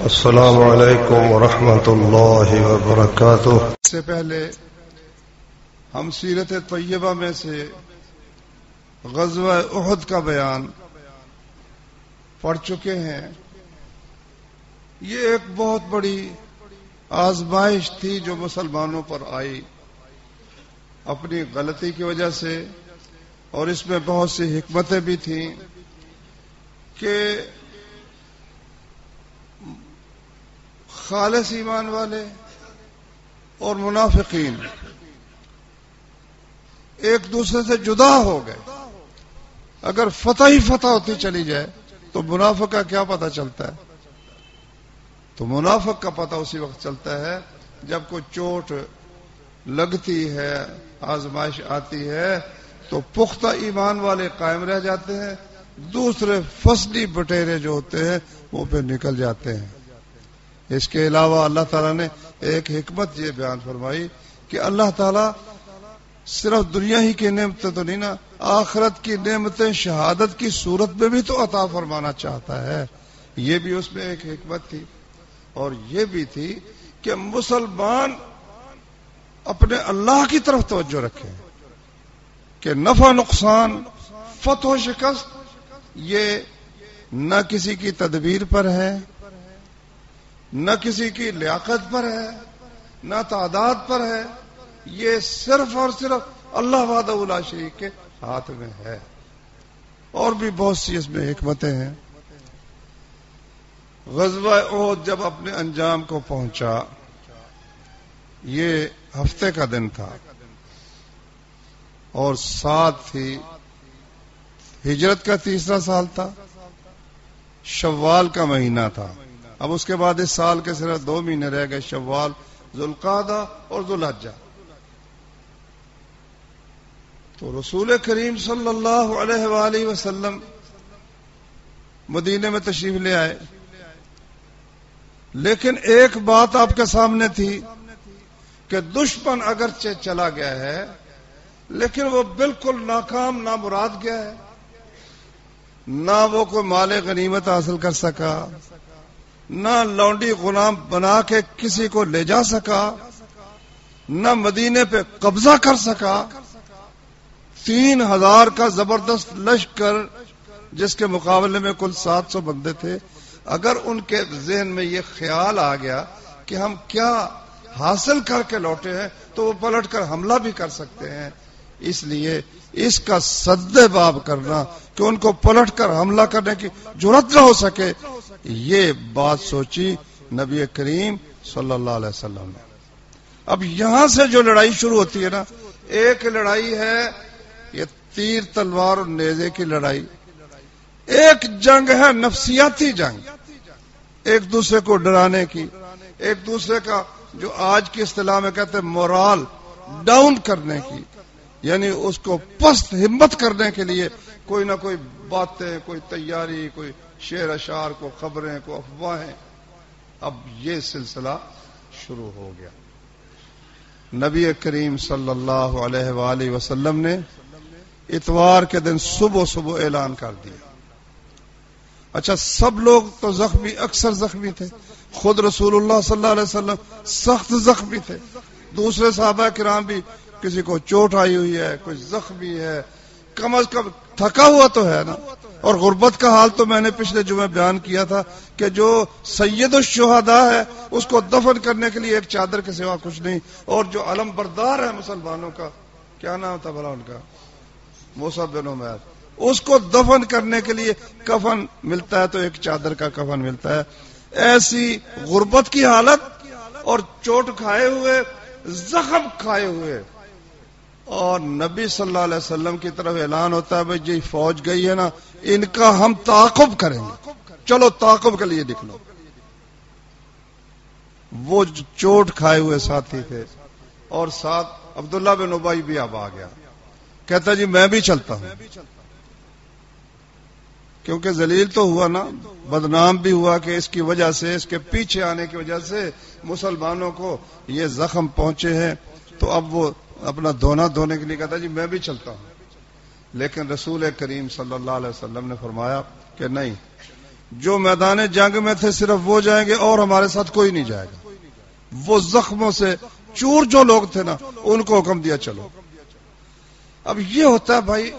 السلام علیکم ورحمۃ اللہ وبرکاتہ۔ اس سے پہلے ہم سیرت طیبہ میں سے غزوہ احد کا بیان پڑھ چکے ہیں۔ یہ ایک بہت بڑی آزمائش تھی جو مسلمانوں پر آئی اپنی غلطی کی وجہ سے، اور اس میں بہت سی حکمتیں بھی تھیں کہ خالص ایمان والے اور منافقین ایک دوسرے سے جدا ہو گئے۔ اگر فتح ہی فتح ہوتی چلی جائے تو منافق کا کیا پتہ چلتا ہے؟ تو منافق کا پتہ اسی وقت چلتا ہے جب کوئی چوٹ لگتی ہے، آزمائش آتی ہے، تو پختہ ایمان والے قائم رہ جاتے ہیں، دوسرے فصلی بٹیرے جو ہوتے ہیں وہ پہ نکل جاتے ہیں۔ اس کے علاوہ اللہ تعالیٰ نے ایک حکمت یہ بیان فرمائی کہ اللہ تعالیٰ صرف دنیا ہی کی نعمتیں تو نہیں نا، آخرت کی نعمتیں شہادت کی صورت میں بھی تو عطا فرمانا چاہتا ہے۔ یہ بھی اس میں ایک حکمت تھی، اور یہ بھی تھی کہ مسلمان اپنے اللہ کی طرف توجہ رکھیں کہ نفع نقصان، فتح و شکست یہ نہ کسی کی تدبیر پر ہے، نہ کسی کی لیاقت پر ہے، نہ تعداد پر ہے، یہ صرف اور صرف اللہ وحدہ لا شریک کے ہاتھ میں ہے۔ اور بھی بہت سی اس میں حکمتیں ہیں۔ غزوہ احد جب اپنے انجام کو پہنچا، یہ ہفتے کا دن تھا اور ساتھ ہی ہجرت کا تیسرا سال تھا، شوال کا مہینہ تھا۔ اب اس کے بعد اس سال کے صرف 2 مہینے رہ گئے، شوال، ذوالقعدہ اور ذوالحجہ۔ تو رسول کریم صلی اللہ علیہ وآلہ وسلم مدینے میں تشریف لے آئے، لیکن ایک بات آپ کے سامنے تھی کہ دشمن اگرچہ چلا گیا ہے لیکن وہ بالکل ناکام نامراد گیا ہے، نہ وہ کوئی مال غنیمت حاصل کر سکا، نہ لونڈی غلام بنا کے کسی کو لے جا سکا، نہ مدینے پہ قبضہ کر سکا۔ 3000 کا زبردست لشکر جس کے مقابلے میں کل 700 بندے تھے، اگر ان کے ذہن میں یہ خیال آ گیا کہ ہم کیا حاصل کر کے لوٹے ہیں تو وہ پلٹ کر حملہ بھی کر سکتے ہیں۔ اس لیے اس کا سد باب کرنا کہ ان کو پلٹ کر حملہ کرنے کی جرات نہ ہو سکے، یہ بات سوچی نبی کریم صلی اللہ علیہ وسلم نے۔ اب یہاں سے جو لڑائی شروع ہوتی ہے نا، ایک لڑائی ہے یہ تیر تلوار اور نیزے کی لڑائی، ایک جنگ ہے نفسیاتی جنگ، ایک دوسرے کو ڈرانے کی، ایک دوسرے کا جو آج کی اصطلاح میں کہتے ہیں مورال ڈاؤن کرنے کی، یعنی اس کو پست ہمت کرنے کے لیے کوئی نہ کوئی باتیں، کوئی تیاری، کوئی شعر اشعار، کو خبریں، کو افواہیں۔ اب یہ سلسلہ شروع ہو گیا۔ نبی کریم صلی اللہ علیہ وآلہ وسلم نے اتوار کے دن صبح اعلان کر دیا۔ اچھا، سب لوگ تو زخمی، اکثر زخمی تھے، خود رسول اللہ صلی اللہ علیہ وسلم سخت زخمی تھے، دوسرے صحابہ کرام بھی کسی کو چوٹ آئی ہوئی ہے، کوئی زخمی ہے، کم از کم تھکا ہوا تو ہے نا۔ اور غربت کا حال تو میں نے پچھلے جمعے بیان کیا تھا کہ جو سید الشہداء ہے اس کو دفن کرنے کے لیے ایک چادر کے سوا کچھ نہیں، اور جو علم بردار ہے مسلمانوں کا، کیا نام تھا بھلا ان کا، موسیٰ بن عمیر، اس کو دفن کرنے کے لیے کفن ملتا ہے تو ایک چادر کا کفن ملتا ہے۔ ایسی غربت کی حالت اور چوٹ کھائے ہوئے، زخم کھائے ہوئے، اور نبی صلی اللہ علیہ وسلم کی طرف اعلان ہوتا ہے بھئی جی فوج گئی ہے نا، ان کا ہم تعاقب کریں گے، چلو تعاقب کے لیے نکلو۔ وہ چوٹ کھائے ہوئے ساتھی تھے، اور ساتھ عبداللہ بن ابی بھی اب آ گیا، کہتا جی میں بھی چلتا ہوں، کیونکہ ذلیل تو ہوا نا، بدنام بھی ہوا کہ اس کی وجہ سے، اس کے پیچھے آنے کی وجہ سے مسلمانوں کو یہ زخم پہنچے ہیں۔ تو اب وہ اپنا دھونے کے لیے کہتا جی میں بھی چلتا ہوں، لیکن رسول کریم صلی اللہ علیہ وسلم نے فرمایا کہ نہیں، جو میدان جنگ میں تھے صرف وہ جائیں گے اور ہمارے ساتھ کوئی نہیں جائے گا. وہ زخموں سے چور جو لوگ تھے نا ان کو حکم دیا چلو. اب یہ ہوتا ہے بھائی،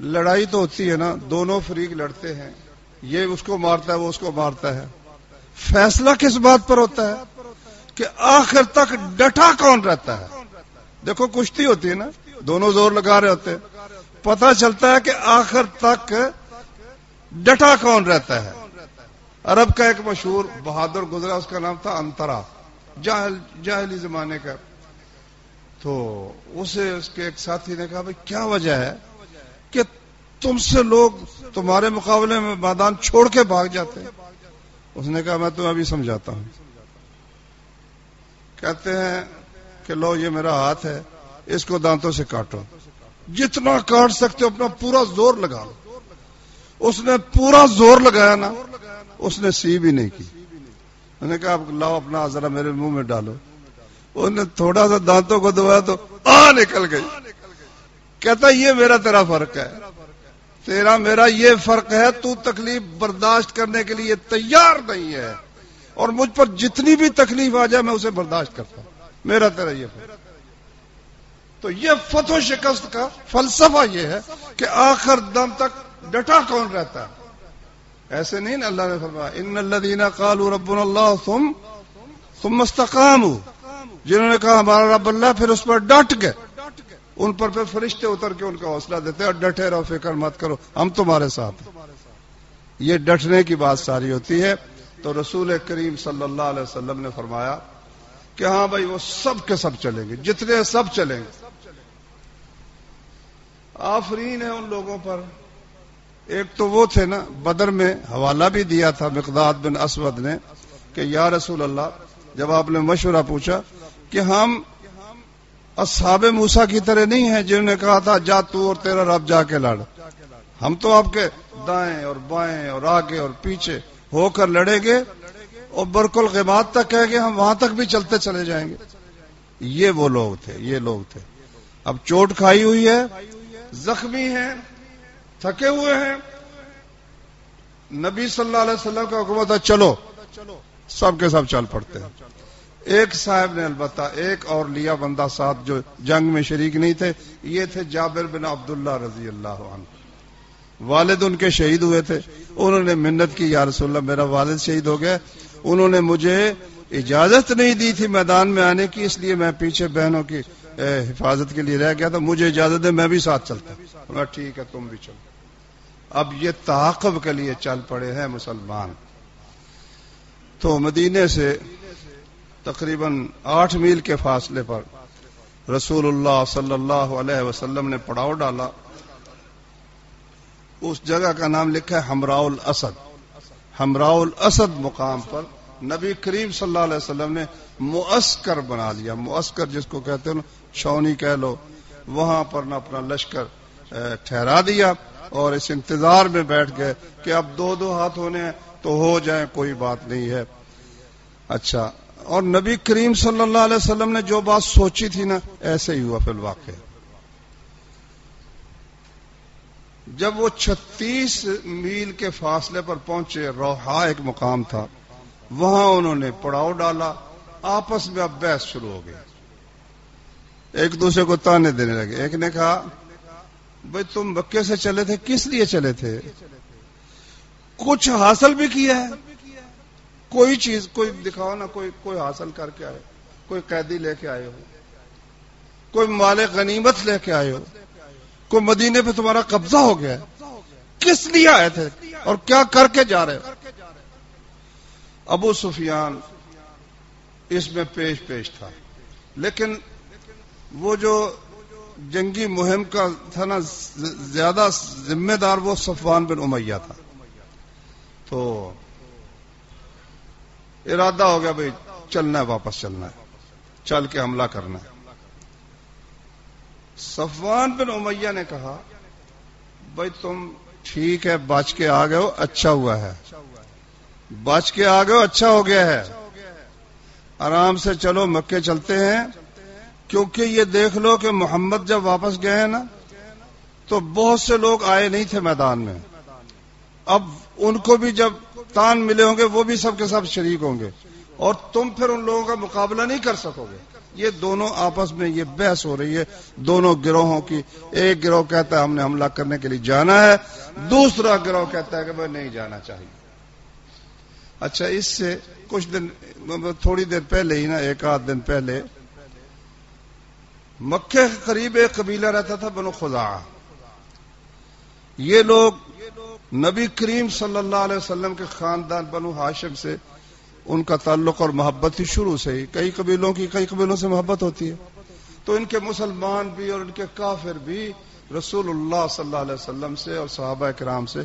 لڑائی تو ہوتی ہے نا، دونوں فریق لڑتے ہیں، یہ اس کو مارتا ہے وہ اس کو مارتا ہے. فیصلہ کس بات پر ہوتا ہے کہ آخر تک ڈٹا کون رہتا ہے. دیکھو کشتی ہوتی ہے نا، دونوں زور لگا رہے ہوتے ہیں، پتہ چلتا ہے کہ آخر تک ڈٹا کون رہتا ہے. عرب کا ایک مشہور بہادر گزرا، اس کا نام تھا انترا، جاہلی زمانے کا. تو اسے اس کے ایک ساتھی نے کہا بھائی کیا وجہ ہے کہ تم سے لوگ تمہارے مقابلے میں میدان چھوڑ کے بھاگ جاتے ہیں. اس نے کہا میں تمہیں ابھی سمجھاتا ہوں. کہتے ہیں کہ لو یہ میرا ہاتھ ہے، اس کو دانتوں سے کاٹو، جتنا کاٹ سکتے ہو اپنا پورا زور لگا لو. اس نے پورا زور لگایا نا، اس نے سی بھی نہیں کی. اس نے کہا لاؤ اپنا ذرا میرے منہ میں ڈالو. اس نے تھوڑا سا دانتوں کو دبایا تو نکل گئی. کہتا یہ میرا تیرا فرق ہے، تیرا میرا یہ فرق ہے، تو تکلیف برداشت کرنے کے لیے تیار نہیں ہے، اور مجھ پر جتنی بھی تکلیف آ جائے میں اسے برداشت کرتا ہوں. میرا تیرا یہ فرق. تو یہ فتح و شکست کا فلسفہ یہ ہے کہ آخر دم تک ڈٹا کون رہتا ہے. ایسے نہیں نا، اللہ نے فرمایا ان الذین قالوا ربنا اللہ ثم استقاموا، جنہوں نے کہا ہمارا رب اللہ پھر اس پر ڈٹ گئے، ان پر پھر فرشتے اتر کے ان کا حوصلہ دیتے اور ڈٹے رہو، فکر مت کرو، ہم تمہارے ساتھ ہیں. یہ ڈٹنے کی بات ساری ہوتی ہے. تو رسول کریم صلی اللہ علیہ وسلم نے فرمایا کہ ہاں بھائی وہ سب کے سب چلیں گے، جتنے سب چلیں گے. آفرین ہے ان لوگوں پر. ایک تو وہ تھے نا، بدر میں حوالہ بھی دیا تھا مقداد بن اسود نے کہ یا رسول اللہ، جب آپ نے مشورہ پوچھا کہ ہم اصحاب موسیٰ کی طرح نہیں ہیں جنہوں نے کہا تھا جا تو اور تیرا رب جا کے لڑ، ہم تو آپ کے دائیں اور بائیں اور آگے اور پیچھے ہو کر لڑیں گے اور برق الغماد تک کہیں گے ہم وہاں تک بھی چلتے چلے جائیں گے. یہ وہ لوگ تھے، یہ لوگ تھے. اب چوٹ کھائی ہوئی ہے، زخمی ہیں، تھکے ہوئے ہیں. نبی صلی اللہ علیہ وسلم کا حکم تھا چلو، سب کے سب چل پڑتے ہیں. ایک صاحب نے البتہ ایک اور لیا بندہ ساتھ جو جنگ میں شریک نہیں تھے. یہ تھے جابر بن عبداللہ رضی اللہ عنہ. والد ان کے شہید ہوئے تھے. انہوں نے منت کی یا رسول اللہ میرا والد شہید ہو گیا، انہوں نے مجھے اجازت نہیں دی تھی میدان میں آنے کی، اس لیے میں پیچھے بہنوں کی حفاظت کے لیے رہ گیا تھا، مجھے اجازت دے میں بھی ساتھ چلتا. ٹھیک ہے تم بھی چلو. اب یہ تعاقب کے لیے چل پڑے ہیں مسلمان. تو مدینے سے تقریباً 8 میل کے فاصلے پر رسول اللہ صلی اللہ علیہ وسلم نے پڑاؤ ڈالا. اس جگہ کا نام لکھا ہے حمراء الاسد. حمراء الاسد مقام پر نبی کریم صلی اللہ علیہ وسلم نے معسکر بنا لیا. معسکر جس کو کہتے ہیں چھاونی کہہ لو، وہاں پر نہ اپنا لشکر ٹھہرا دیا اور اس انتظار میں بیٹھ گئے کہ اب 2 ہاتھ ہونے ہیں تو ہو جائیں، کوئی بات نہیں ہے. اچھا، اور نبی کریم صلی اللہ علیہ وسلم نے جو بات سوچی تھی نا ایسے ہی ہوا فی الواقع. جب وہ 36 میل کے فاصلے پر پہنچے، روحا ایک مقام تھا، وہاں انہوں نے پڑاؤ ڈالا. آپس میں اب بحث شروع ہو گئی، ایک دوسرے کو تانے دینے لگے. ایک نے کہا بھئی تم مکے سے چلے تھے، کس لیے چلے تھے؟ کچھ حاصل بھی کیا ہے؟ کوئی چیز کوئی دکھاؤ نا، کوئی حاصل کر کے آئے، کوئی قیدی لے کے آئے ہو، کوئی مال غنیمت لے کے آئے ہو، کوئی مدینے پہ تمہارا قبضہ ہو گیا ہے، کس لیے آئے تھے اور کیا کر کے جا رہے ہو؟ ابو سفیان اس میں پیش تھا، لیکن وہ جو جنگی مہم کا تھا نا زیادہ ذمہ دار وہ صفوان بن امیہ تھا. تو ارادہ ہو گیا بھئی چلنا ہے، واپس چلنا ہے، چل کے حملہ کرنا ہے. صفوان بن امیہ نے کہا بھئی تم ٹھیک ہے بچ کے آ گئے ہو، اچھا ہوا ہے، بچ کے آ گئے ہو، اچھا ہو گیا ہے، آرام سے چلو مکے چلتے ہیں. کیونکہ یہ دیکھ لو کہ محمد جب واپس گئے ہیں نا تو بہت سے لوگ آئے نہیں تھے میدان میں. اب ان کو بھی جب تان ملے ہوں گے وہ بھی سب کے سب شریک ہوں گے، اور تم پھر ان لوگوں کا مقابلہ نہیں کر سکو گے۔ یہ دونوں آپس میں یہ بحث ہو رہی ہے دونوں گروہوں کی۔ ایک گروہ کہتا ہے ہم نے حملہ کرنے کے لیے جانا ہے، دوسرا گروہ کہتا ہے کہ بھائی نہیں جانا چاہیے۔ اچھا، اس سے کچھ دن تھوڑی دیر پہلے ہی نا، ایک آدھ دن پہلے مکے کے قریب ایک قبیلہ رہتا تھا بنو خزاعہ۔ یہ لوگ نبی کریم صلی اللہ علیہ وسلم کے خاندان بنو ہاشم سے ان کا تعلق اور محبت ہی شروع سے ہی، کئی قبیلوں کی کئی قبیلوں سے محبت ہوتی ہے، تو ان کے مسلمان بھی اور ان کے کافر بھی رسول اللہ صلی اللہ علیہ وسلم سے اور صحابہ کرام سے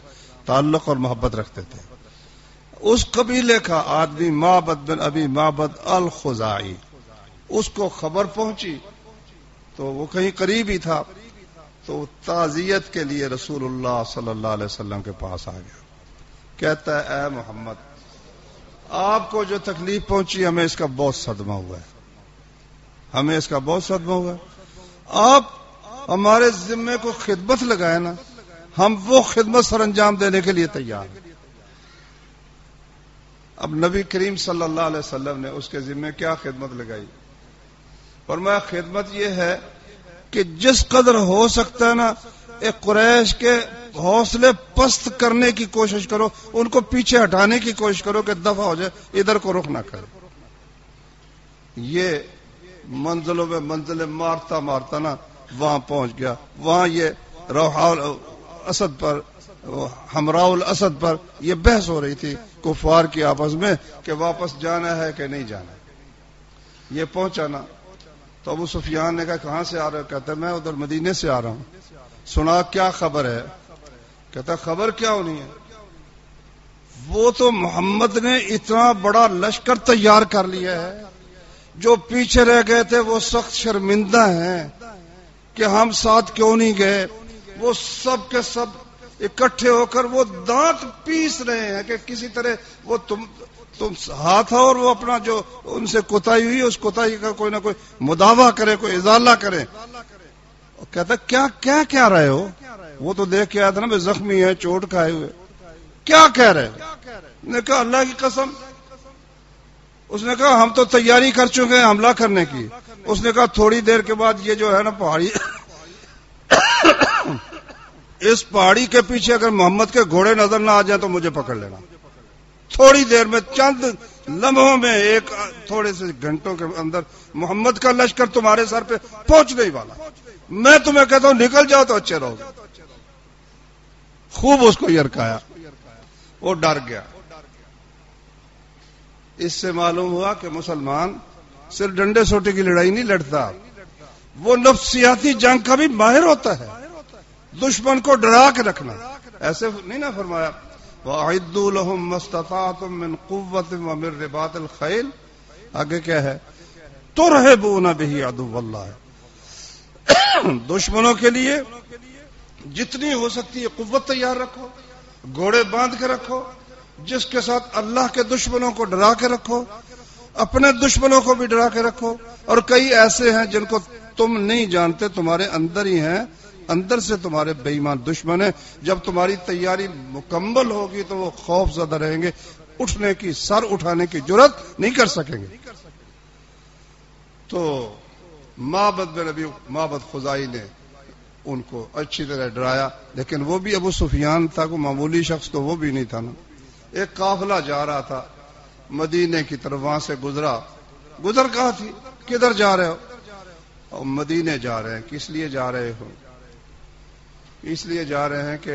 تعلق اور محبت رکھتے تھے۔ اس قبیلے کا آدمی معبد بن ابی معبد الخزاعی، اس کو خبر پہنچی تو وہ کہیں قریب ہی تھا، تو تعزیت کے لیے رسول اللہ صلی اللہ علیہ وسلم کے پاس آ گیا۔ کہتا ہے اے محمد، آپ کو جو تکلیف پہنچی ہمیں اس کا بہت صدمہ ہوا ہے، ہمیں اس کا بہت صدمہ ہوا ہے۔ آپ ہمارے ذمے کو خدمت لگائے نا، ہم وہ خدمت سر انجام دینے کے لیے تیار ہیں۔ اب نبی کریم صلی اللہ علیہ وسلم نے اس کے ذمے کیا خدمت لگائی؟ فرمایا خدمت یہ ہے کہ جس قدر ہو سکتا ہے نا، ایک قریش کے حوصلے پست کرنے کی کوشش کرو، ان کو پیچھے ہٹانے کی کوشش کرو کہ دفع ہو جائے، ادھر کو رخ نہ کرے۔ یہ منزلوں میں منزلیں مارتا مارتا نا وہاں پہنچ گیا۔ وہاں یہ روحاء الاسد پر، حمراء الاسد پر یہ بحث ہو رہی تھی کفار کی آپس میں کہ واپس جانا ہے کہ نہیں جانا۔ یہ پہنچا نا تو ابو سفیان نے کہا کہاں سے آ رہے ہو؟ کہتا ہے میں ادھر مدینے سے آ رہا ہوں۔ سنا کیا خبر ہے؟ کہتا خبر کیا ہونی ہے؟ وہ تو محمد نے اتنا بڑا لشکر تیار کر لیا ہے، جو پیچھے رہ گئے تھے وہ سخت شرمندہ ہیں کہ ہم ساتھ کیوں نہیں گئے۔ وہ سب کے سب اکٹھے ہو کر وہ دانت پیس رہے ہیں کہ کسی طرح وہ تم ہاتھ اور وہ اپنا جو ان سے کوتاہی ہوئی اس کوتاہی کا کوئی نہ کوئی مداوع کرے، کوئی ازالہ کرے۔ کہتا کیا کہہ رہے ہو؟ وہ تو دیکھ کے آیا تھا نا میں زخمی ہے، چوٹ کھائے ہوئے، کیا کہہ رہے ہو؟ نے کہا اللہ کی قسم۔ اس نے کہا ہم تو تیاری کر چکے ہیں حملہ کرنے کی۔ اس نے کہا تھوڑی دیر کے بعد یہ جو ہے نا پہاڑی اس پہاڑی کے پیچھے اگر محمد کے گھوڑے نظر نہ آ جائیں تو مجھے پکڑ لینا۔ تھوڑی دیر میں، چند لمحوں میں، ایک تھوڑے سے گھنٹوں کے اندر محمد کا لشکر تمہارے سر پہ پہنچنے ہی والا۔ میں تمہیں کہتا ہوں نکل جاؤ تو اچھے رہو گے۔ خوب اس کو یرکایا، وہ ڈر گیا۔ اس سے معلوم ہوا کہ مسلمان صرف ڈنڈے سوٹے کی لڑائی نہیں لڑتا، وہ نفسیاتی جنگ کا بھی ماہر ہوتا ہے۔ دشمن کو ڈرا کے رکھنا، ایسے نہیں نہ فرمایا وَأَعِدُّوا لَهُم مَّا اسْتَطَعْتُم مِّن قُوَّةٍ وَمِن رِّبَاطِ الْخَيْلِ، آگے کیا ہے؟ تُرْهِبُونَ بِهِ عَدُوَّ اللَّهِ، دشمنوں کے لیے جتنی ہو سکتی ہے قوت تیار رکھو، گھوڑے باندھ کے رکھو، جس کے ساتھ اللہ کے دشمنوں کو ڈرا کے رکھو، اپنے دشمنوں کو بھی ڈرا کے رکھو۔ اور کئی ایسے ہیں جن کو تم نہیں جانتے، تمہارے اندر ہی ہیں، اندر سے تمہارے بے ایمان دشمن ہیں۔ جب تمہاری تیاری مکمل ہوگی تو وہ خوف زدہ رہیں گے، اٹھنے کی، سر اٹھانے کی جرات نہیں کر سکیں گے۔ تو معبد بن ابی معبد خزاعی نے ان کو اچھی طرح ڈرایا، لیکن وہ بھی ابو سفیان تھا، کوئی معمولی شخص تو وہ بھی نہیں تھا نا۔ ایک قافلہ جا رہا تھا مدینے کی طرف، وہاں سے گزر کہا تھی کدھر جا رہے ہو؟ اور مدینے جا رہے ہیں۔ کس لیے جا رہے ہو؟ اس لیے جا رہے ہیں کہ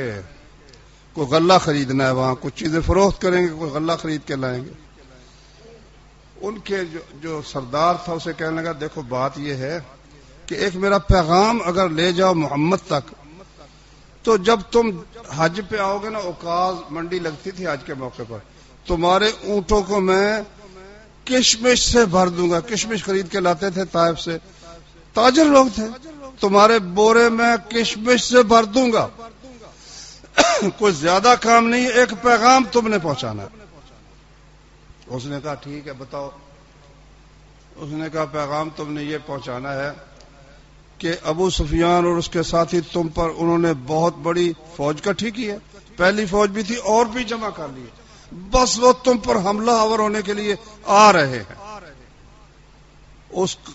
کوئی غلہ خریدنا ہے، وہاں کچھ چیزیں فروخت کریں گے، کوئی غلہ خرید کے لائیں گے۔ ان کے جو سردار تھا اسے کہنے لگا دیکھو بات یہ ہے کہ ایک میرا پیغام اگر لے جاؤ محمد تک، تو جب تم حج پہ آؤ گے نا، اوقاز منڈی لگتی تھی حج کے موقع پر، تمہارے اونٹوں کو میں کشمش سے بھر دوں گا۔ کشمش خرید کے لاتے تھے طائف سے، تاجر لوگ تھے، تمہارے بورے میں کشمش سے بھر دوں گا۔ کوئی زیادہ کام نہیں، ایک پیغام تم نے پہنچانا ہے۔ اس نے کہا ٹھیک ہے بتاؤ۔ اس نے کہا پیغام تم نے یہ پہنچانا ہے کہ ابو سفیان اور اس کے ساتھی تم پر انہوں نے بہت بڑی فوج کٹھی کی ہے، پہلی فوج بھی تھی اور بھی جمع کر لی، بس وہ تم پر حملہ آور ہونے کے لیے آ رہے ہیں۔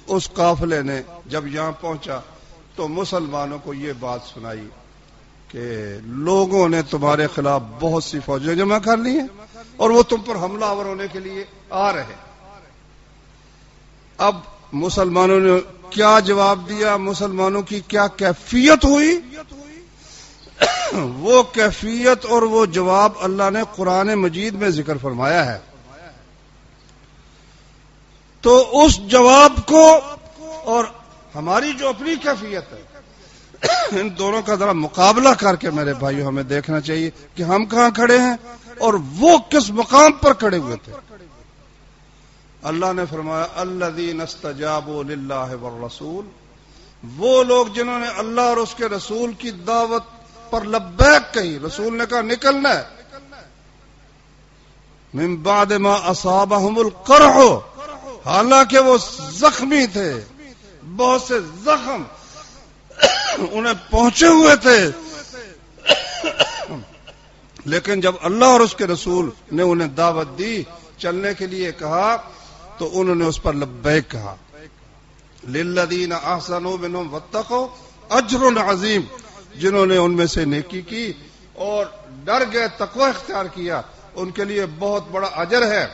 اس قافلے نے جب یہاں پہنچا تو مسلمانوں کو یہ بات سنائی کہ لوگوں نے تمہارے خلاف بہت سی فوجیں جمع کر لی ہیں اور وہ تم پر حملہ آور ہونے کے لیے آ رہے ہیں۔ اب مسلمانوں نے کیا جواب دیا، مسلمانوں کی کیا کیفیت ہوئی، وہ کیفیت اور وہ جواب اللہ نے قرآن مجید میں ذکر فرمایا ہے۔ تو اس جواب کو اور ہماری جو اپنی کیفیت ہے، ان دونوں کا ذرا مقابلہ کر کے میرے بھائیو ہمیں دیکھنا چاہیے کہ ہم کہاں کھڑے ہیں اور وہ کس مقام پر کھڑے ہوئے تھے۔ اللہ نے فرمایا الذین استجابوا للہ والرسول، وہ لوگ جنہوں نے اللہ اور اس کے رسول کی دعوت پر لبیک کہی، رسول نے کہا نکلنا ہے، من بعد ما اصابہم القرح، حالانکہ وہ زخمی تھے، بہت سے زخم انہیں پہنچے ہوئے تھے، لیکن جب اللہ اور اس کے رسول نے انہیں دعوت دی، چلنے کے لیے کہا، تو انہوں نے اس پر لبیک کہا۔ للذین احسنوا منہم واتقوا اجر عظیم، جنہوں نے ان میں سے نیکی کی اور ڈر گئے، تقوی اختیار کیا، ان کے لیے بہت بڑا اجر ہے۔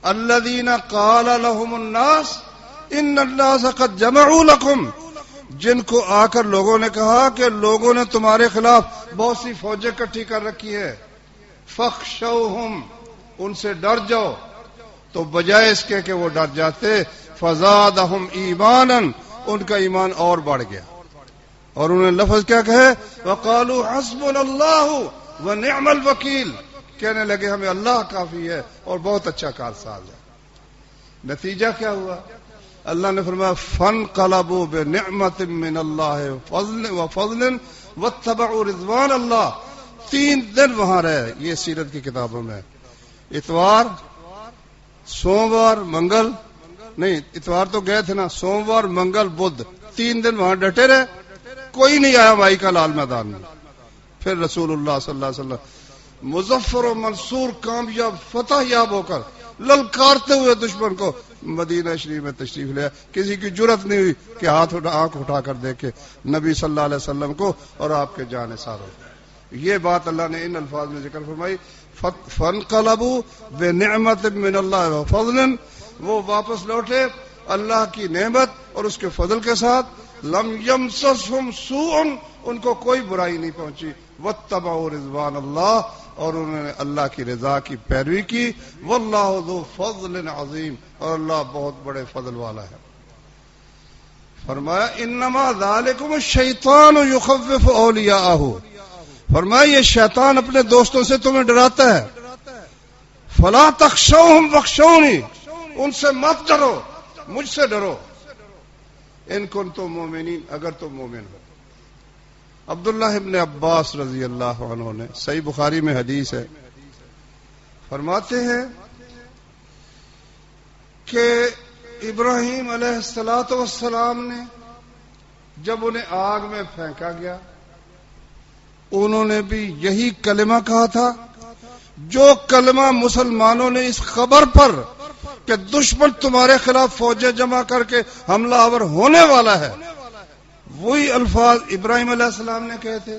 الذین قال لهم الناس ان الناس قد جمعوا لكم، جن کو آ کر لوگوں نے کہا کہ لوگوں نے تمہارے خلاف بہت سی فوجیں اکٹھی کر رکھی ہے، فخشوہم، ان سے ڈر جاؤ، تو بجائے اس کے کہ وہ ڈر جاتے، فزادہم ایمانا، ان کا ایمان اور بڑھ گیا، اور انہوں نے لفظ کیا کہے، وقالوا حسبنا اللہ ونعم الوکیل، کہنے لگے ہمیں اللہ کافی ہے اور بہت اچھا کارساز ہے۔ نتیجہ کیا ہوا؟ اللہ نے فرمایا فانقلبوا بنعمت من اللہ وفضل واتبعوا رضوان اللہ، 3 دن وہاں رہے، یہ سیرت کی کتابوں میں، اتوار، سوموار، منگل، نہیں اتوار تو گئے تھے نا، سوموار، منگل، بدھ، 3 دن وہاں ڈٹے رہے، کوئی نہیں آیا مائی کا لال میدان میں۔ پھر رسول اللہ صلی اللہ علیہ وسلم مظفر و منصور، کامیاب، فتح یاب ہو کر للکارتے ہوئے دشمن کو مدینہ شریف میں تشریف لیا، کسی کی جرت نہیں ہوئی کہ آنکھ اٹھا کر دیکھے نبی صلی اللہ علیہ وسلم کو اور آپ کے جانثاروں کو۔ یہ بات اللہ نے ان الفاظ میں ذکر فرمائی، فانقلبوا بنعمت من اللہ وفضل، وہ واپس لوٹے اللہ کی نعمت اور اس کے فضل کے ساتھ، لم یمسسہم سوء، ان کو کوئی برائی نہیں پہنچی، واتبعوا رضوان اللہ، اور انہوں نے اللہ کی رضا کی پیروی کی، واللہ ذو فضل عظیم، اور اللہ بہت بڑے فضل والا ہے۔ فرمایا انما ذالکم الشیطان یخوف اولیاءہ، فرمایا یہ شیطان اپنے دوستوں سے تمہیں ڈراتا ہے، فلا تخشوہم واخشونی، ان سے مت ڈرو، مجھ سے ڈرو، ان کنتم مومنین، اگر تم مومن ہو۔ عبداللہ ابن عباس رضی اللہ عنہ نے، صحیح بخاری میں حدیث ہے، فرماتے ہیں کہ ابراہیم علیہ السلام نے جب انہیں آگ میں پھینکا گیا، انہوں نے بھی یہی کلمہ کہا تھا جو کلمہ مسلمانوں نے اس خبر پر کہ دشمن تمہارے خلاف فوجیں جمع کر کے حملہ آور ہونے والا ہے، وہی الفاظ ابراہیم علیہ السلام نے کہے تھے،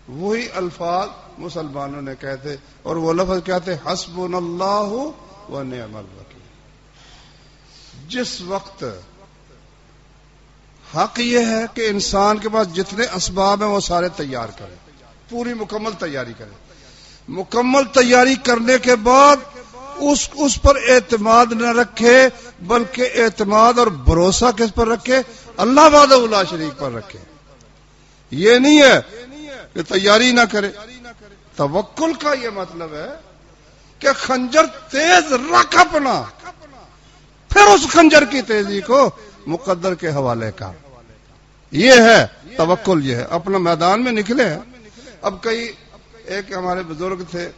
وہی الفاظ مسلمانوں نے کہے تھے، اور وہ لفظ کیا تھے، حسبنا اللہ ونعم الوکیل۔ جس وقت حق یہ ہے کہ انسان کے پاس جتنے اسباب ہیں وہ سارے تیار کرے، پوری مکمل تیاری کرے، مکمل تیاری کرنے کے بعد اس پر اعتماد نہ رکھے، بلکہ اعتماد اور بھروسہ کس پر رکھے، اللہ وحدہ لا شریک پر رکھے۔ یہ نہیں ہے کہ تیاری نہ کرے، توکل کا یہ مطلب ہے کہ خنجر تیز رکھ اپنا، پھر اس خنجر کی تیزی کو مقدر کے حوالے کا، یہ ہے توکل، یہ ہے اپنا میدان میں نکلے ہیں۔ اب ایک ہمارے بزرگ تھے،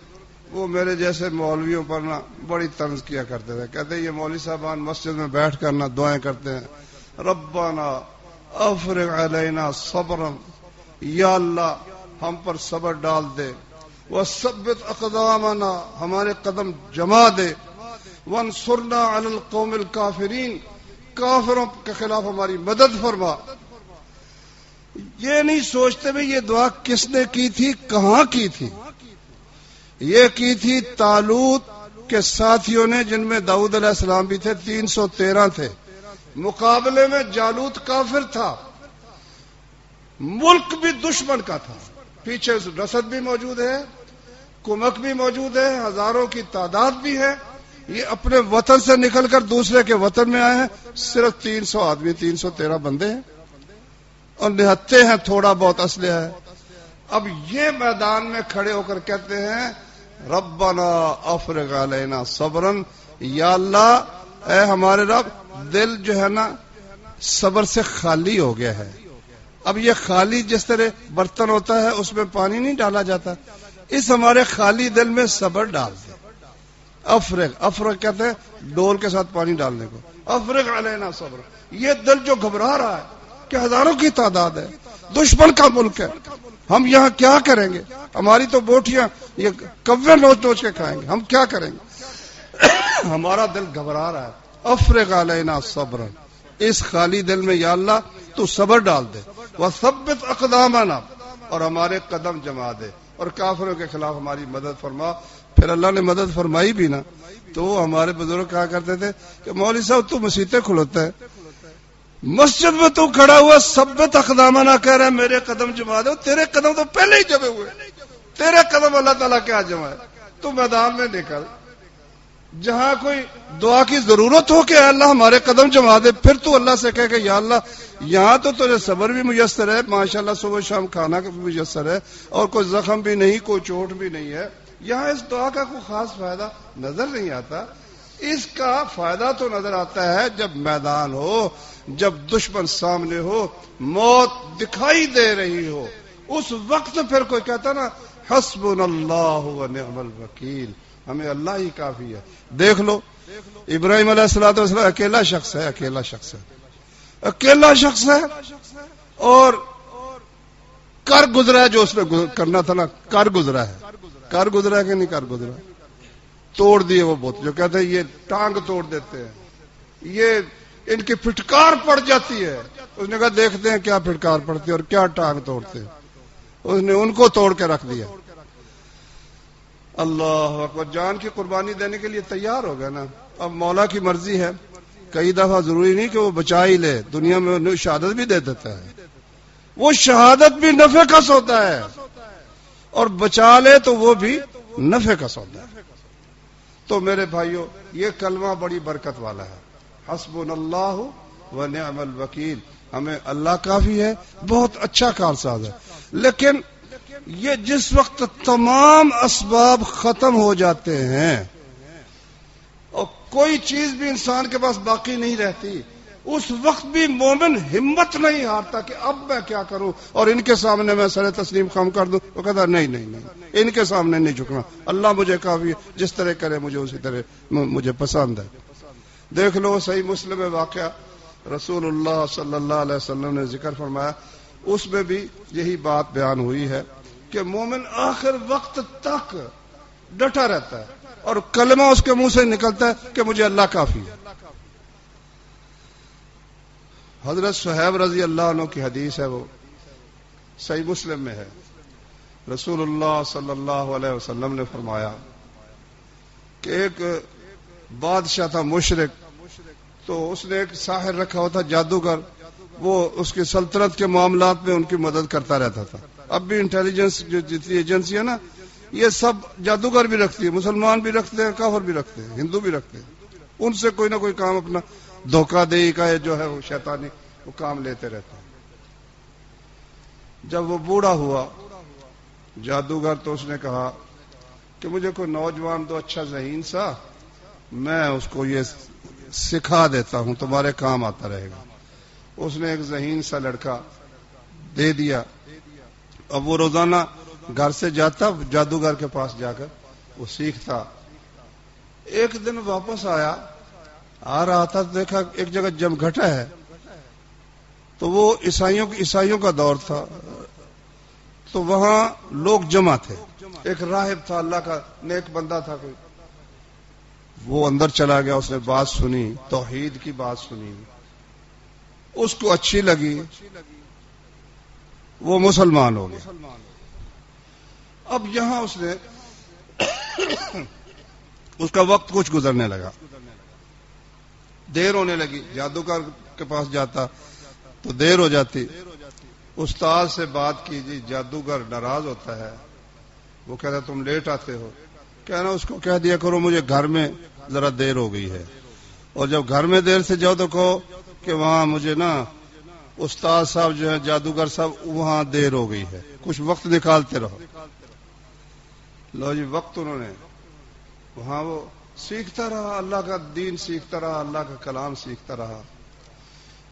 وہ میرے جیسے مولویوں پر نا بڑی طنز کیا کرتے تھے، کہتے یہ مولوی صاحبان مسجد میں بیٹھ کر نا دعائیں کرتے ہیں، ربنا افرغ علینا صبرا، یا اللہ ہم پر صبر ڈال دے، وثبت اقدامنا، ہمارے قدم جما دے، وانصرنا علی القوم الکافرین، کافروں کے خلاف ہماری مدد فرما۔ یہ نہیں سوچتے بھی یہ دعا کس نے کی تھی، کہاں کی تھی۔ یہ کی تھی طالوت کے ساتھیوں نے، جن میں داؤد علیہ السلام بھی تھے، 313 تھے۔ مقابلے میں جالوت کافر تھا، ملک بھی دشمن کا تھا، پیچھے رسد بھی موجود ہے، کمک بھی موجود ہے، ہزاروں کی تعداد بھی ہے۔ یہ اپنے وطن سے نکل کر دوسرے کے وطن میں آئے ہیں، صرف 300 آدمی، 313 بندے ہیں، اور نہتے ہیں، تھوڑا بہت اسلحہ ہے۔ اب یہ میدان میں کھڑے ہو کر کہتے ہیں ربنا افرغ علینا صبرا، یا اللہ اے ہمارے رب، دل جو ہے نا صبر سے خالی ہو گیا ہے۔ اب یہ خالی جس طرح برتن ہوتا ہے اس میں پانی نہیں ڈالا جاتا، اس ہمارے خالی دل میں صبر ڈال دے۔ افرغ کہتے ہیں ڈول کے ساتھ پانی ڈالنے کو، افرغ علینا صبر۔ یہ دل جو گھبرا رہا ہے کہ ہزاروں کی تعداد ہے، دشمن کا ملک ہے، ہم یہاں کیا کریں گے، ہماری تو بوٹیاں یہ کوے نوچ نوچ کے کھائیں گے، ہم کیا کریں گے، ہمارا دل گھبرا رہا ہے۔ افرغ علینا صبرا، اس خالی دل میں یا اللہ تو صبر ڈال دے، وثبت اقدامنا، اور ہمارے قدم جما دے، اور کافروں کے خلاف ہماری مدد فرما۔ پھر اللہ نے مدد فرمائی بھی نا، تو ہمارے بزرگ کہا کرتے تھے کہ مولوی صاحب تو مسیتیں کھلوتا ہے، مسجد میں تو کھڑا ہوا ثبت اقدامنا کہہ رہا ہے میرے قدم جما دے، تیرے قدم تو پہلے ہی جمے ہوئے، تیرے قدم اللہ تعالیٰ کیا جمائے، تو میدان میں نکل، جہاں کوئی دعا کی ضرورت ہو کہ اللہ ہمارے قدم جما دے، پھر تو اللہ سے کہے کہ یا اللہ یہاں تو تجھے صبر بھی میسر ہے، ماشاءاللہ صبح شام کھانا بھی میسر ہے، اور کوئی زخم بھی نہیں، کوئی چوٹ بھی نہیں ہے، یہاں اس دعا کا کوئی خاص فائدہ نظر نہیں آتا۔ اس کا فائدہ تو نظر آتا ہے جب میدان ہو، جب دشمن سامنے ہو، موت دکھائی دے رہی ہو، اس وقت پھر کوئی کہتا نا حسبنا اللہ و نعم الوکیل، ہمیں اللہ ہی کافی ہے۔ دیکھ لو ابراہیم علیہ الصلوۃ والسلام اکیلا شخص ہے، اکیلا شخص ہے، اور کر گزرا ہے جو اس نے کرنا تھا نا، کر گزرا ہے کہ نہیں کر گزرا، توڑ دیے وہ بت، جو کہتے ہیں یہ ٹانگ توڑ دیتے ہیں، یہ ان کی پھٹکار پڑ جاتی ہے، اس نے کہا دیکھتے ہیں کیا پھٹکار پڑتی ہے اور کیا ٹانگ توڑتے ہیں، اس نے ان کو توڑ کے رکھ دیا۔ اللہ اکبر، جان کی قربانی دینے کے لیے تیار ہو گیا نا۔ اب مولا کی مرضی ہے، کئی دفعہ ضروری نہیں کہ وہ بچا ہی لے، دنیا میں شہادت بھی دے دیتا ہے، وہ شہادت بھی نفع کا سودا ہے، اور بچا لے تو وہ بھی نفع کا سودا ہے۔ تو میرے بھائیوں یہ کلمہ بڑی برکت والا ہے، حسبنا اللہ و نعم الوکیل، ہمیں اللہ کافی ہے، بہت اچھا کارساز ہے۔ لیکن یہ جس وقت تمام اسباب ختم ہو جاتے ہیں اور کوئی چیز بھی انسان کے پاس باقی نہیں رہتی، اس وقت بھی مومن ہمت نہیں ہارتا کہ اب میں کیا کروں اور ان کے سامنے میں سر تسلیم خم کر دوں۔ وہ کہتا نہیں، ان کے سامنے نہیں جھکنا، اللہ مجھے کافی ہے، جس طرح کرے مجھے اسی طرح مجھے پسند ہے۔ دیکھ لو صحیح مسلم میں واقعہ رسول اللہ صلی اللہ علیہ وسلم نے ذکر فرمایا، اس میں بھی یہی بات بیان ہوئی ہے کہ مومن آخر وقت تک ڈٹا رہتا ہے اور کلمہ اس کے منہ سے نکلتا ہے کہ مجھے اللہ کافی ہے۔ حضرت صہیب رضی اللہ عنہ کی حدیث ہے، وہ صحیح مسلم میں ہے، رسول اللہ صلی اللہ علیہ وسلم نے فرمایا کہ ایک بادشاہ تھا مشرک، تو اس نے ایک ساحر رکھا ہوا تھا، جادوگر، وہ اس کی سلطنت کے معاملات میں ان کی مدد کرتا رہتا تھا۔ اب بھی انٹیلیجنس جو جتنی ایجنسی ہے نا، یہ سب جادوگر بھی رکھتی ہے، مسلمان بھی رکھتے ہیں، کافر بھی رکھتے ہیں، ہندو بھی رکھتے ہیں، ان سے کوئی نہ کوئی کام اپنا دھوکہ دہی کا جو ہے وہ شیطانی وہ کام لیتے رہتے ہیں۔ جب وہ بوڑھا ہوا جادوگر، تو اس نے کہا کہ مجھے کوئی نوجوان دو اچھا ذہین سا، میں اس کو یہ سکھا دیتا ہوں، تمہارے کام آتا رہے گا۔ اس نے ایک ذہین سا لڑکا دے دیا، اب وہ روزانہ گھر سے جاتا جادوگر کے پاس جا کر وہ سیکھتا۔ ایک دن واپس آ رہا تھا، دیکھا ایک جگہ جمگھٹا ہے، تو وہ عیسائیوں کا دور تھا، تو وہاں لوگ جمع تھے. ایک راہب تھا، اللہ کا نیک بندہ تھا کوئی، وہ اندر چلا گیا، اس نے بات سنی، توحید کی بات سنی، اس کو اچھی لگی، وہ مسلمان ہو گیا. اب یہاں اس نے اس کا وقت کچھ گزرنے لگا، دیر ہونے لگی، جادوگر کے پاس جاتا تو دیر ہو جاتی، استاد سے بات کیجیے، جادوگر ناراض ہوتا ہے، وہ کہتا تم لیٹ آتے ہو. کہنا اس کو کہہ دیا کرو مجھے گھر میں ذرا دیر ہو گئی ہے، اور جب گھر میں دیر سے جاؤ تو کہو کہ وہاں مجھے نا استاد صاحب جو ہے جادوگر صاحب وہاں دیر ہو گئی ہے، کچھ وقت نکالتے رہو. لو جی وقت انہوں نے وہاں وہ سیکھتا رہا، اللہ کا دین سیکھتا رہا، اللہ کا کلام سیکھتا رہا.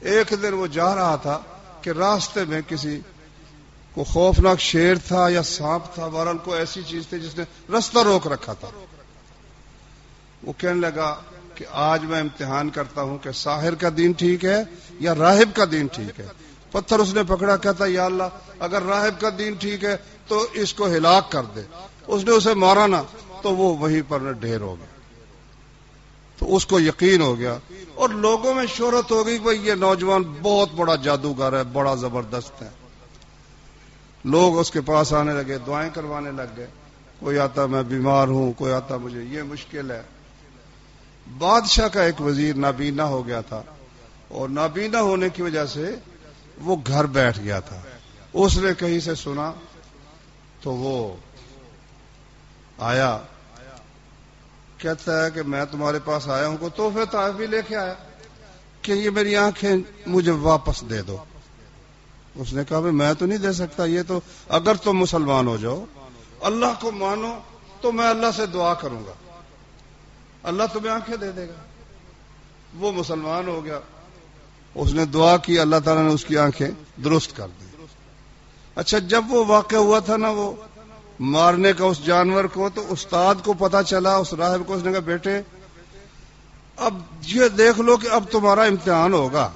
ایک دن وہ جا رہا تھا کہ راستے میں کسی کو خوفناک شیر تھا یا سانپ تھا، بہرحال کوئی ایسی چیز تھی جس نے رستہ روک رکھا تھا. وہ کہنے لگا کہ آج میں امتحان کرتا ہوں کہ ساحر کا دین ٹھیک ہے یا راہب کا دین ٹھیک ہے. پتھر اس نے پکڑا، کہتا یا اللہ اگر راہب کا دین ٹھیک ہے تو اس کو ہلاک کر دے. اس نے اسے مارا نہ تو وہ وہیں پر ڈھیر ہو گیا. تو اس کو یقین ہو گیا اور لوگوں میں شہرت ہو گئی کہ بھئی یہ نوجوان بہت بڑا جادوگر ہے، بڑا زبردست ہے. لوگ اس کے پاس آنے لگے، دعائیں کروانے لگ گئے. کوئی آتا میں بیمار ہوں، کوئی آتا مجھے یہ مشکل ہے. بادشاہ کا ایک وزیر نابینا ہو گیا تھا، اور نابینا ہونے کی وجہ سے وہ گھر بیٹھ گیا تھا. اس نے کہیں سے سنا تو وہ آیا، کہتا ہے کہ میں تمہارے پاس آیا ہوں، کو تحفے تحائف بھی لے کے آیا کہ یہ میری آنکھیں مجھے واپس دے دو. اس نے کہا میں تو نہیں دے سکتا، یہ تو اگر تم مسلمان ہو جاؤ، اللہ کو مانو، تو میں اللہ سے دعا کروں گا، اللہ تمہیں آنکھیں دے دے گا. وہ مسلمان ہو گیا، اس نے دعا کی، اللہ تعالیٰ نے اس کی آنکھیں درست کر دی. اچھا جب وہ واقعہ ہوا تھا نا وہ مارنے کا اس جانور کو، تو استاد کو پتا چلا، اس راہب کو، اس نے کہا بیٹے اب یہ دیکھ لو کہ اب تمہارا امتحان ہوگا،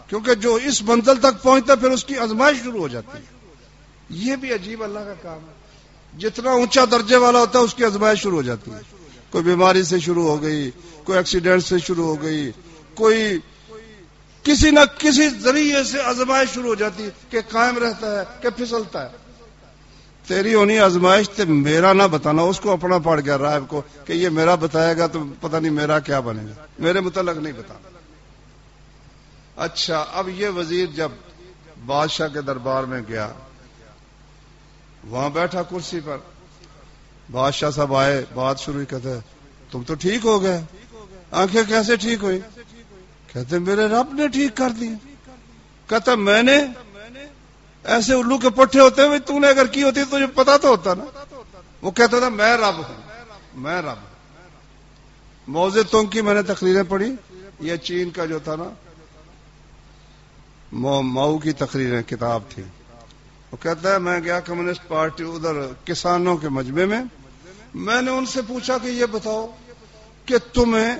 کیونکہ جو اس منزل تک پہنچتا پھر اس کی آزمائش شروع ہو جاتی ہے. یہ بھی عجیب اللہ کا کام ہے، جتنا اونچا درجے والا ہوتا ہے اس کی آزمائش شروع ہو جاتی ہے. کوئی بیماری سے شروع ہو گئی، کوئی ایکسیڈنٹ سے شروع ہو گئی، کوئی کسی نہ کسی ذریعے سے آزمائش شروع ہو جاتی ہے کہ قائم رہتا ہے کہ پھسلتا ہے. تیری ہونی آزمائش تے میرا نہ بتانا. اس کو اپنا پڑ گیا راہب کو کہ یہ میرا بتائے گا تو پتہ نہیں میرا کیا بنے گا، میرے متعلق نہیں بتانا. اچھا اب یہ وزیر جب بادشاہ کے دربار میں گیا، وہاں بیٹھا کرسی پر، بادشاہ صاحب آئے، بات شروع کہتے تم تو ٹھیک ہو گئے. آنکھیں کیسے ٹھیک ہوئی؟ کہتے میرے رب نے ٹھیک کر دی. کہتا میں نے ایسے الو کے پٹھے ہوتے ہوئے تو نے اگر کی ہوتی تو تجھے پتا تو ہوتا نا. وہ کہتا تھا میں رب ہوں، میں رب ہوں. موزے تونگ کی میں نے تقریریں پڑھی، یہ چین کا جو تھا نا ماؤ کی تقریریں کتاب تھی. وہ کہتا ہے میں گیا کمیونسٹ پارٹی ادھر کسانوں کے مجمع میں نے ان سے پوچھا کہ یہ بتاؤ کہ تمہیں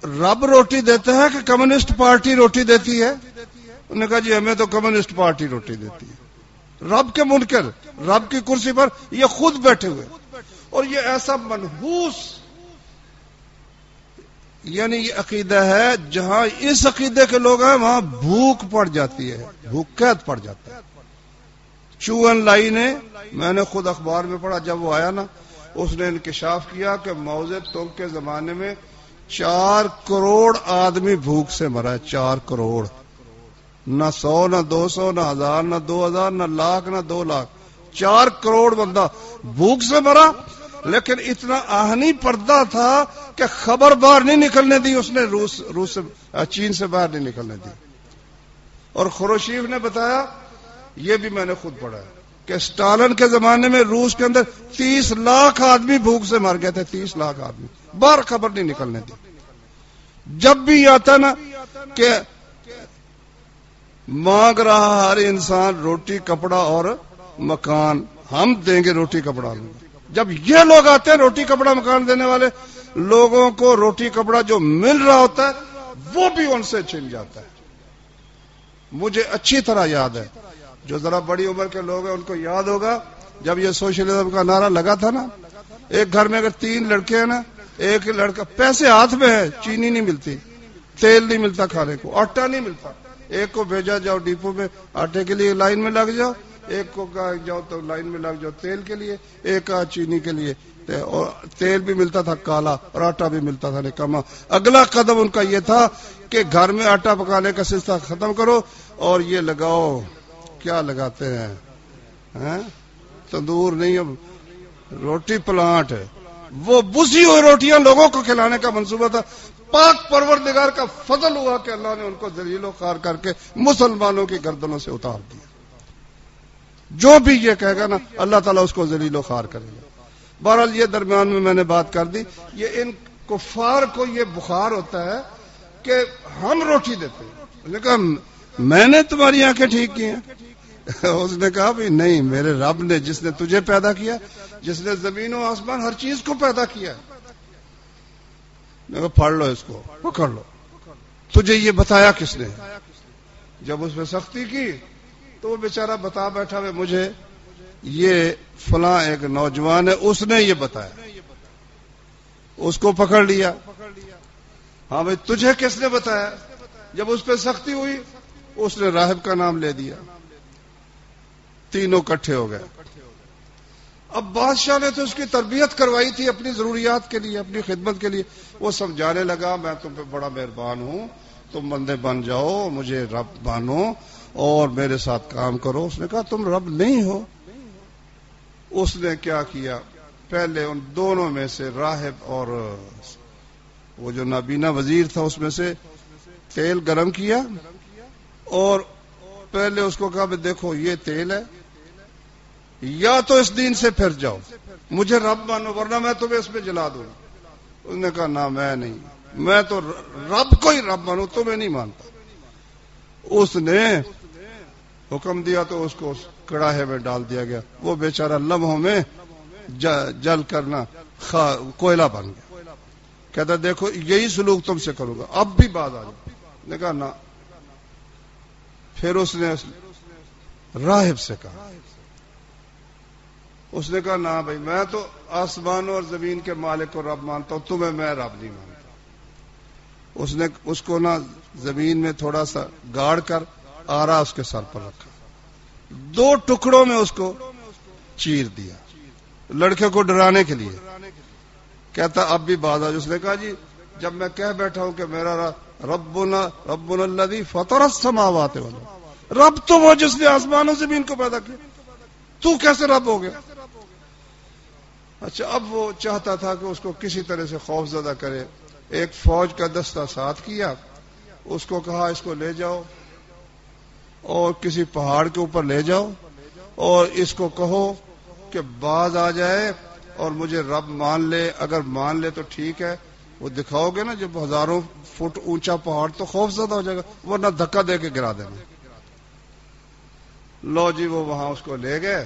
رب روٹی دیتا ہے کہ کمیونسٹ پارٹی روٹی دیتی ہے؟ انہوں نے کہا جی ہمیں تو کمیونسٹ پارٹی روٹی دیتی ہے. رب کے منکر، رب کی کرسی پر یہ خود بیٹھے ہوئے، اور یہ ایسا منحوس یعنی یہ عقیدہ ہے جہاں اس عقیدے کے لوگ ہیں وہاں بھوک پڑ جاتی ہے، بھوک قید پڑ جاتا ہے. چوئن لائی نے، میں نے خود اخبار میں پڑھا، جب وہ آیا نا اس نے انکشاف کیا کہ موزے تونگ کے زمانے میں 4 کروڑ آدمی بھوک سے مرا ہے. 4 کروڑ، نہ 100 نہ 200 نہ 1000 نہ 2000 نہ لاکھ نہ 2 لاکھ، 4 کروڑ بندہ بھوک سے مرا. لیکن اتنا آہنی پردہ تھا کہ خبر باہر نہیں نکلنے دی اس نے، روس سے چین سے باہر نہیں نکلنے دی. اور خروشیف نے بتایا، یہ بھی میں نے خود پڑھا ہے کہ اسٹالن کے زمانے میں روس کے اندر 30 لاکھ آدمی بھوک سے مر گئے تھے. 30 لاکھ آدمی باہر خبر نہیں نکلنے دی. جب بھی آتا نا کہ مانگ رہا ہر انسان روٹی کپڑا اور مکان، ہم دیں گے روٹی کپڑا. جب یہ لوگ آتے ہیں روٹی کپڑا مکان دینے والے، لوگوں کو روٹی کپڑا جو مل رہا ہوتا ہے وہ بھی ان سے چھن جاتا ہے. مجھے اچھی طرح یاد ہے، جو ذرا بڑی عمر کے لوگ ہیں ان کو یاد ہوگا جب یہ سوشلزم کا نعرہ لگا تھا نا، ایک گھر میں اگر 3 لڑکے ہیں نا، ایک لڑکا پیسے ہاتھ میں ہے، چینی نہیں ملتی، تیل نہیں ملتا کھانے کو، آٹا نہیں ملتا، ایک کو بھیجا جاؤ ڈیپو میں آٹے کے لیے لائن میں لگ جاؤ، ایک کو کہا جاؤ تو لائن میں لگ جاؤ تیل کے لیے، ایک کا چینی کے لیے، اور تیل بھی ملتا تھا کالا اور آٹا بھی ملتا تھا نکما۔ اگلا قدم ان کا یہ تھا کہ گھر میں آٹا پکانے کا سلسلہ ختم کرو اور یہ لگاؤ، کیا لگاتے ہیں، تندور نہیں، اب روٹی پلانٹ ہے، وہ بسی ہوئی روٹیاں لوگوں کو کھلانے کا منصوبہ تھا۔ پاک پروردگار کا فضل ہوا کہ اللہ نے ان کو ذلیل و خوار کر کے مسلمانوں کی گردنوں سے اتار دیا۔ جو بھی یہ کہے گا نا اللہ تعالیٰ اس کو ذلیل و خوار کرے گا۔ بہرحال یہ درمیان میں نے بات کر دی، یہ ان کفار کو یہ بخار ہوتا ہے کہ ہم روٹی دیتے ہیں۔ اس نے کہا میں نے تمہاری آنکھیں ٹھیک کی ہیں؟ اس نے کہا بھی نہیں، میرے رب نے، جس نے تجھے پیدا کیا، جس نے زمین و آسمان ہر چیز کو پیدا کیا۔ میں کہا پڑھ لو اس کو، پکڑ لو، تجھے یہ بتایا کس نے؟ جب اس میں سختی کی تو وہ بیچارہ بتا بیٹھا ہے مجھے یہ فلاں ایک نوجوان ہے، اس نے یہ بتایا، اس کو پکڑ لیا۔ ہاں بھائی تجھے کس نے بتایا؟ جب اس پہ سختی ہوئی اس نے راہب کا نام لے دیا، تینوں کٹھے ہو گئے۔ اب بادشاہ نے تو اس کی تربیت کروائی تھی اپنی ضروریات کے لیے، اپنی خدمت کے لیے، وہ سمجھانے لگا میں تم پہ بڑا مہربان ہوں، تم بندے بن جاؤ، مجھے رب مانو اور میرے ساتھ کام کرو۔ اس نے کہا تم رب نہیں ہو۔ اس نے کیا کیا، پہلے ان دونوں میں سے راہب اور وہ جو نابینا وزیر تھا اس میں سے تیل گرم کیا اور پہلے اس کو کہا کہ دیکھو یہ تیل ہے، یا تو اس دین سے پھر جاؤ، مجھے رب مانو ورنہ میں تمہیں اس میں جلا دوں۔ اس نے کہا نہ میں نہیں، میں تو رب کو ہی رب مانوں، تمہیں نہیں مانتا۔ اس نے حکم دیا تو اس کو کڑاہے میں ڈال دیا گیا، وہ بیچارہ لمحوں میں جل کرنا کوئلہ بن گیا۔ کہتا دیکھو یہی سلوک تم سے کروں گا، اب بھی باز آ جاؤ۔ نے کہا نہ۔ پھر اس نے راہب سے کہا، اس نے کہا نہ بھائی میں تو آسمانوں اور زمین کے مالک کو رب مانتا ہوں، تمہیں میں رب نہیں مانتا۔ اس نے اس کو نہ زمین میں تھوڑا سا گاڑ کر آرا اس کے سر پر رکھا، 2 ٹکڑوں میں اس کو چیر دیا لڑکے کو ڈرانے کے لیے۔ کہتا اب بھی باز آ۔ اس نے کہا جی جب میں کہہ بیٹھا ہوں کہ میرا ربنا الذی فطر السماوات والارض، رب تو وہ جس نے آسمان و زمین کو پیدا کیا، تو کیسے رب ہو گیا؟ اچھا اب وہ چاہتا تھا کہ اس کو کسی طرح سے خوف زدہ کرے۔ ایک فوج کا دستہ ساتھ کیا، اس کو کہا اس کو لے جاؤ اور کسی پہاڑ کے اوپر لے جاؤ اور اس کو کہو کہ باز آ جائے اور مجھے رب مان لے، اگر مان لے تو ٹھیک ہے، وہ دکھاؤ گے نا جب 1000 فٹ اونچا پہاڑ تو خوف زدہ ہو جائے گا، ورنہ دھکا دے کے گرا دینا۔ لو جی وہ وہاں اس کو لے گئے،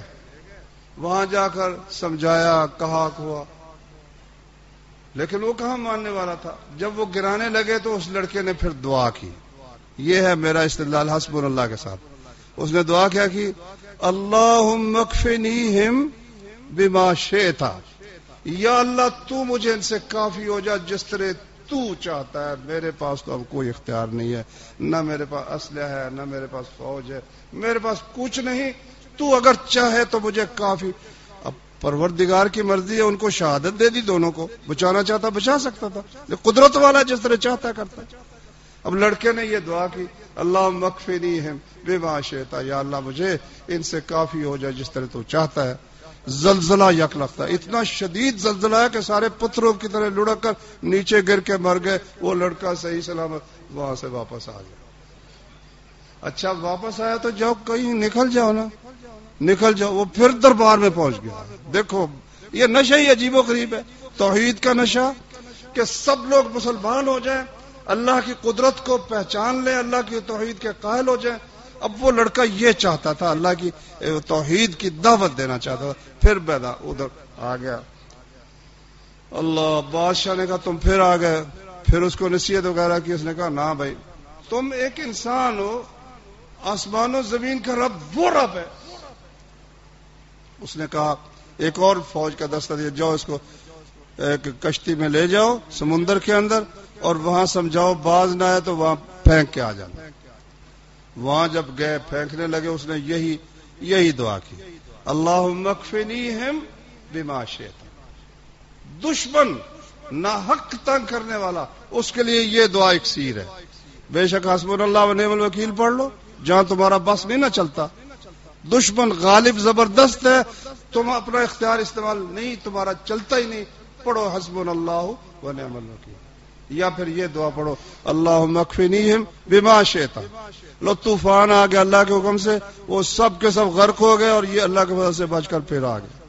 وہاں جا کر سمجھایا، کہا ہوا، لیکن وہ کہاں ماننے والا تھا۔ جب وہ گرانے لگے تو اس لڑکے نے پھر دعا کی۔ یہ ہے میرا استدلال حسبنا اللہ کے ساتھ۔ اس نے دعا کیا کی، اللہم اکفنیہم بما شئت، یا اللہ تو مجھے ان سے کافی ہو جا جس طرح تو چاہتا ہے، میرے پاس تو اب کوئی اختیار نہیں ہے، نہ میرے پاس اسلحہ ہے، نہ میرے پاس فوج ہے، میرے پاس کچھ نہیں، تو اگر چاہے تو مجھے کافی۔ اب پروردگار کی مرضی ہے، ان کو شہادت دے دی، دونوں کو بچانا چاہتا بچا سکتا تھا، قدرت والا جس طرح چاہتا کرتا۔ اب لڑکے نے یہ دعا کی، اللہم اکفنیہم بما شئت، یا اللہ مجھے ان سے کافی ہو جائے جس طرح تو چاہتا ہے۔ زلزلہ یک لگتا، اتنا شدید زلزلہ ہے کہ سارے پتھروں کی طرح لڑک کر نیچے گر کے مر گئے۔ وہ لڑکا صحیح سلامت وہاں سے واپس آ گیا۔ اچھا واپس آیا تو جاؤ کہیں نکل جاؤ نا، نکل جاؤ۔ وہ پھر دربار میں پہنچ گیا۔ دیکھو یہ نشہ ہی عجیب و غریب ہے، توحید کا نشہ، کہ سب لوگ مسلمان ہو جائیں، اللہ کی قدرت کو پہچان لیں، اللہ کی توحید کے قائل ہو جائیں۔ اب وہ لڑکا یہ چاہتا تھا، اللہ کی توحید کی دعوت دینا چاہتا تھا، پھر پیدا ادھر آ گیا۔ اللہ بادشاہ نے کہا تم پھر آ گئے، پھر اس کو نصیحت وغیرہ کی۔ اس نے کہا نہ بھائی تم ایک انسان ہو، آسمان و زمین کا رب وہ رب ہے. اس نے کہا ایک اور فوج کا دستہ دیا, جاؤ اس کو ایک کشتی میں لے جاؤ سمندر کے اندر اور وہاں سمجھاؤ, باز نہ آئے تو وہاں پھینک کے آ جانا. وہاں جب گئے پھینکنے لگے اس نے یہی دعا کی, اللہم اکفنیہم بما شئت. دشمن نہ حق تنگ کرنے والا, اس کے لیے یہ دعا اکسیر ہے. بے شک حسبنا اللہ و نعم الوکیل پڑھ لو, جہاں تمہارا بس نہیں نہ چلتا, دشمن غالب زبردست ہے, تم اپنا اختیار استعمال نہیں, تمہارا چلتا ہی نہیں, پڑھو حسبنا اللہ و نعم الوکیل. یا پھر یہ دعا پڑھو اللہم اکفنیہم بما شئت. لو طوفان آ گیا اللہ کے حکم سے, وہ سب کے سب غرق ہو گئے اور یہ اللہ کے فضل سے بچ کر پھر آ گئے.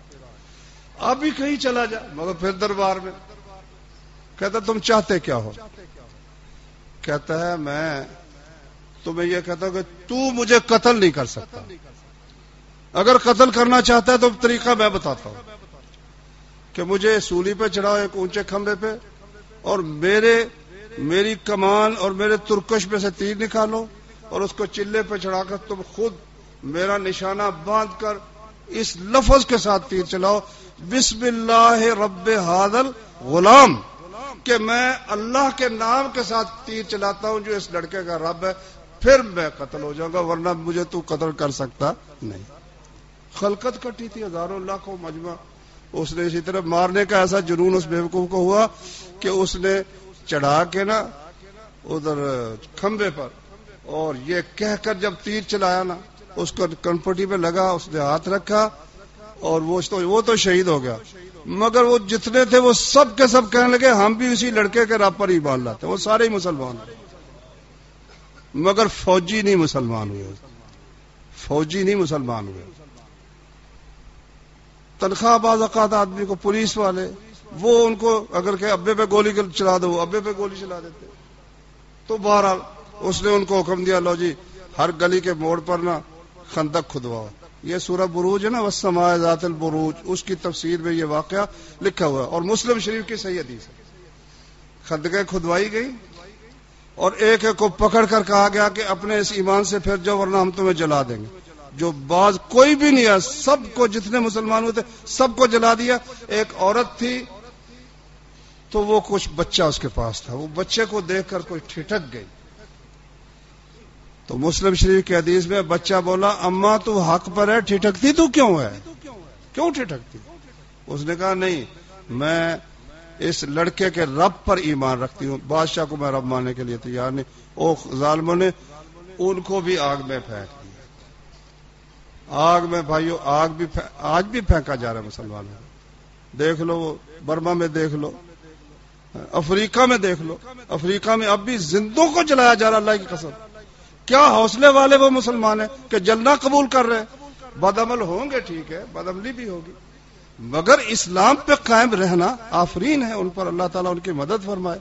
اب بھی کہیں چلا جا, مگر پھر دربار میں کہتا تم چاہتے کیا ہو؟ کہتا ہے میں تمہیں یہ کہتا ہوں کہ تو مجھے قتل نہیں کر سکتا, اگر قتل کرنا چاہتا ہے تو طریقہ میں بتاتا ہوں کہ مجھے سولی پہ چڑھاؤ ایک اونچے کھمبے پہ, اور میری کمان اور میرے ترکش میں سے تیر نکالو اور اس کو چلے پہ چڑھا کر تم خود میرا نشانہ باندھ کر اس لفظ کے ساتھ تیر چلاؤ, بسم اللہ رب ہادل غلام, کہ میں اللہ کے نام کے ساتھ تیر چلاتا ہوں جو اس لڑکے کا رب ہے, پھر میں قتل ہو جاؤں گا, ورنہ مجھے تو قتل کر سکتا نہیں. خلقت کٹی تھی, ہزاروں لاکھوں مجمع. اس نے اسی طرح مارنے کا ایسا جنون اس بیوقوف کو ہوا کہ اس نے چڑھا کے نا ادھر کھمبے پر, اور یہ کہہ کر جب تیر چلایا نا اس کو کنپٹی پہ لگا, اس نے ہاتھ رکھا اور وہ تو شہید ہو گیا, مگر وہ جتنے تھے وہ سب کے سب کہنے لگے ہم بھی اسی لڑکے کے رب پر ایمان لاتے. وہ سارے ہی مسلمان ہوئے, مگر فوجی نہیں مسلمان ہوئے. تنخواہ بعض اوقات آدمی کو, پولیس والے وہ ان کو اگر کہ ابے پہ گولی چلا دو, ابے پہ گولی چلا دیتے. تو بہرحال اس نے ان کو حکم دیا, لو جی ہر گلی کے موڑ پر نا خندق کھدواؤ. یہ سورہ بروج ہے نا, والسماء ذات البروج, اس کی تفسیر میں یہ واقعہ لکھا ہوا ہے, اور مسلم شریف کی صحیح حدیث ہے. خندقیں کھدوائی گئی اور ایک ایک کو پکڑ کر کہا گیا کہ اپنے اس ایمان سے پھر جاؤ ورنہ ہم تمہیں جلا دیں گے. جو باز کوئی بھی نہیں ہے, سب کو جتنے مسلمان ہوئے تھے سب کو جلا دیا. ایک عورت تھی تو وہ کچھ بچہ اس کے پاس تھا, وہ بچے کو دیکھ کر کوئی ٹھٹک گئی. تو مسلم شریف کی حدیث میں بچہ بولا اماں تو حق پر ہے, ٹھٹکتی تو کیوں ہے, کیوں ٹھٹکتی؟ اس نے کہا نہیں, میں اس لڑکے کے رب پر ایمان رکھتی ہوں, بادشاہ کو میں رب ماننے کے لیے تیار نہیں. او ظالموں نے ان کو بھی آگ میں پھینک دیا. آگ میں بھائیو, آج بھی پھینکا جا رہا ہے مسلمانوں میں. دیکھ لو وہ برما میں, دیکھ لو افریقہ میں, دیکھ لو افریقہ میں اب بھی زندوں کو جلایا جا رہا. اللہ کی قسم, کیا حوصلے والے وہ مسلمان ہیں کہ جلنا قبول کر رہے ہیں. بدعمل ہوں گے ٹھیک ہے, بدعملی بھی ہوگی, مگر اسلام پہ قائم رہنا آفرین ہے ان پر, اللہ تعالیٰ ان کی مدد فرمائے.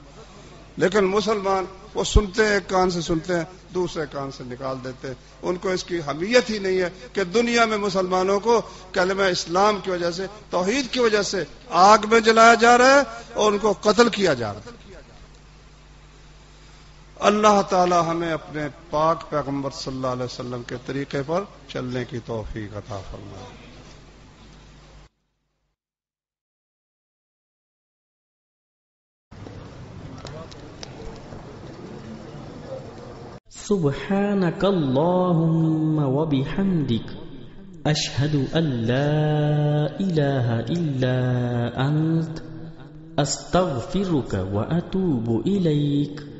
لیکن مسلمان وہ سنتے ہیں, ایک کان سے سنتے ہیں دوسرے کان سے نکال دیتے ہیں. ان کو اس کی اہمیت ہی نہیں ہے کہ دنیا میں مسلمانوں کو کلمہ اسلام کی وجہ سے, توحید کی وجہ سے آگ میں جلایا جا رہا ہے اور ان کو قتل کیا جا رہا ہے. اللہ تعالی ہمیں اپنے پاک پیغمبر صلی اللہ علیہ وسلم کے طریقے پر چلنے کی توفیق عطا فرمائے. سبحانك اللهم وبحمدك أشهد أن لا إله إلا أنت أستغفرك وأتوب إليك.